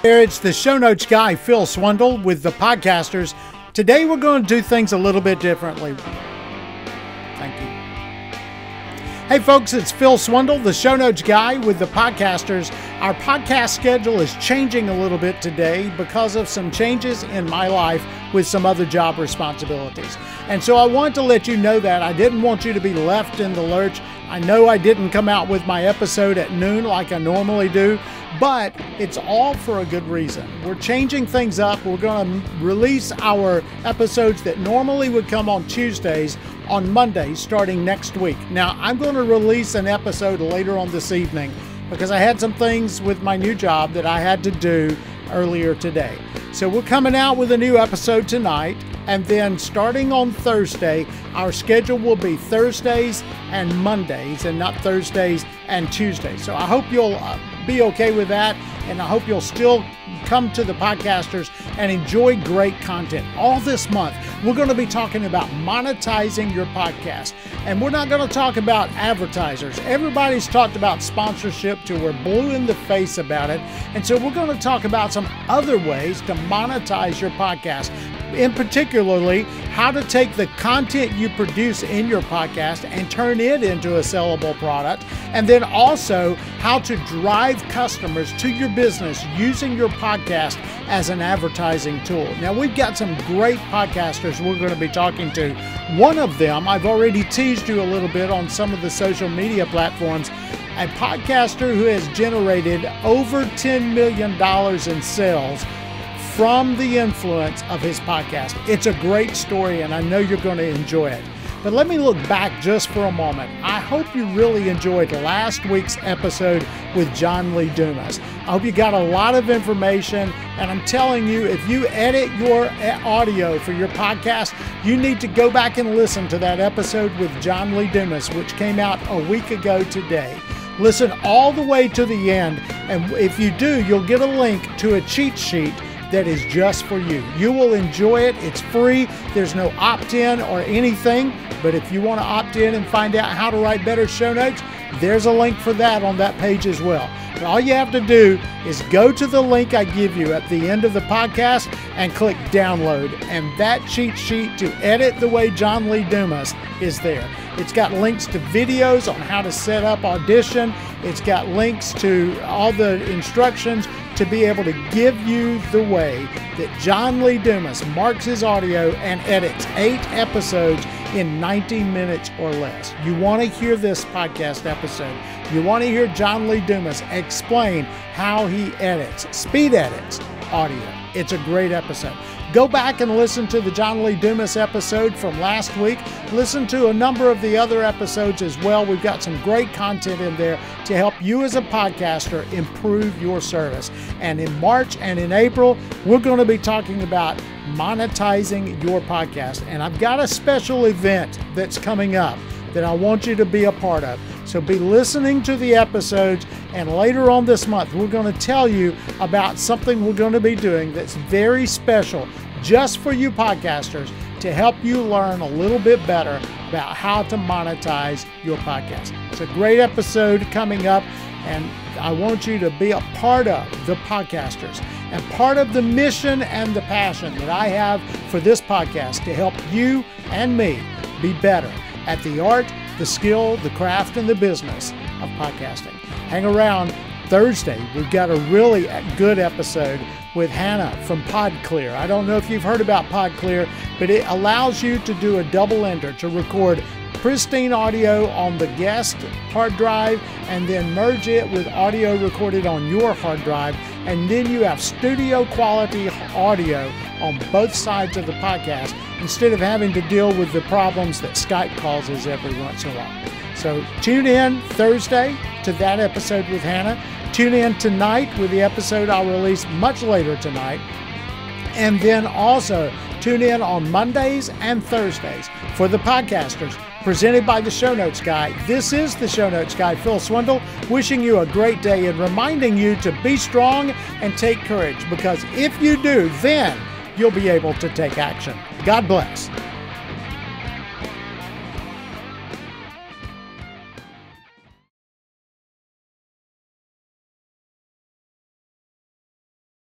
There, it's the show notes guy, Phil Swindle, with the podcasters. Today we're going to do things a little bit differently. Thank you. Hey folks, it's Phil Swindle, the show notes guy with the podcasters. Our podcast schedule is changing a little bit today because of some changes in my life with some other job responsibilities. And so I wanted to let you know that. I didn't want you to be left in the lurch. I know I didn't come out with my episode at noon like I normally do, but it's all for a good reason. We're changing things up. We're going to release our episodes that normally would come on Tuesdays on Mondays starting next week. Now, I'm going to release an episode later on this evening because I had some things with my new job that I had to do earlier today. So we're coming out with a new episode tonight, and then starting on Thursday, our schedule will be Thursdays and Mondays and not Thursdays and Tuesdays. So I hope you'll be okay with that, and I hope you'll still come to the podcasters and enjoy great content. All this month, we're going to be talking about monetizing your podcast. And we're not going to talk about advertisers. Everybody's talked about sponsorship till we're blue in the face about it. And so we're going to talk about some other ways to monetize your podcast. In particularly, how to take the content you produce in your podcast and turn it into a sellable product. And then also how to drive customers to your business using your podcast as an advertising tool. Now, we've got some great podcasters we're going to be talking to. One of them, I've already teased you a little bit on some of the social media platforms, a podcaster who has generated over $10 million in sales from the influence of his podcast. It's a great story, and I know you're going to enjoy it. But let me look back just for a moment. I hope you really enjoyed last week's episode with John Lee Dumas. I hope you got a lot of information, and I'm telling you, if you edit your audio for your podcast, you need to go back and listen to that episode with John Lee Dumas, which came out a week ago today. Listen all the way to the end, and if you do, you'll get a link to a cheat sheet that is just for you. You will enjoy it. It's free. There's no opt-in or anything. But if you want to opt in and find out how to write better show notes, there's a link for that on that page as well. But all you have to do is go to the link I give you at the end of the podcast and click download. And that cheat sheet to edit the way John Lee Dumas is there. It's got links to videos on how to set up Audition. It's got links to all the instructions to be able to give you the way that John Lee Dumas marks his audio and edits 8 episodes in 90 minutes or less. You want to hear this podcast episode. You want to hear John Lee Dumas explain how he edits, speed edits audio. It's a great episode. Go back and listen to the John Lee Dumas episode from last week. Listen to a number of the other episodes as well. We've got some great content in there to help you as a podcaster improve your service. And in March and in April, we're going to be talking about monetizing your podcast. And I've got a special event that's coming up that I want you to be a part of. So be listening to the episodes, and later on this month, we're going to tell you about something we're going to be doing that's very special just for you podcasters to help you learn a little bit better about how to monetize your podcast. It's a great episode coming up, and I want you to be a part of the podcasters and part of the mission and the passion that I have for this podcast to help you and me be better at the art, the skill, the craft, and the business of podcasting. Hang around. Thursday, we've got a really good episode with Hannah from PodClear. I don't know if you've heard about PodClear, but it allows you to do a double-ender, to record pristine audio on the guest hard drive and then merge it with audio recorded on your hard drive. And then you have studio quality audio on both sides of the podcast instead of having to deal with the problems that Skype causes every once in a while. So tune in Thursday to that episode with Hannah. Tune in tonight with the episode I'll release much later tonight. And then also tune in on Mondays and Thursdays for the podcasters presented by the Show Notes Guy. This is the Show Notes Guy, Phil Swindle, wishing you a great day and reminding you to be strong and take courage, because if you do, then you'll be able to take action. God bless.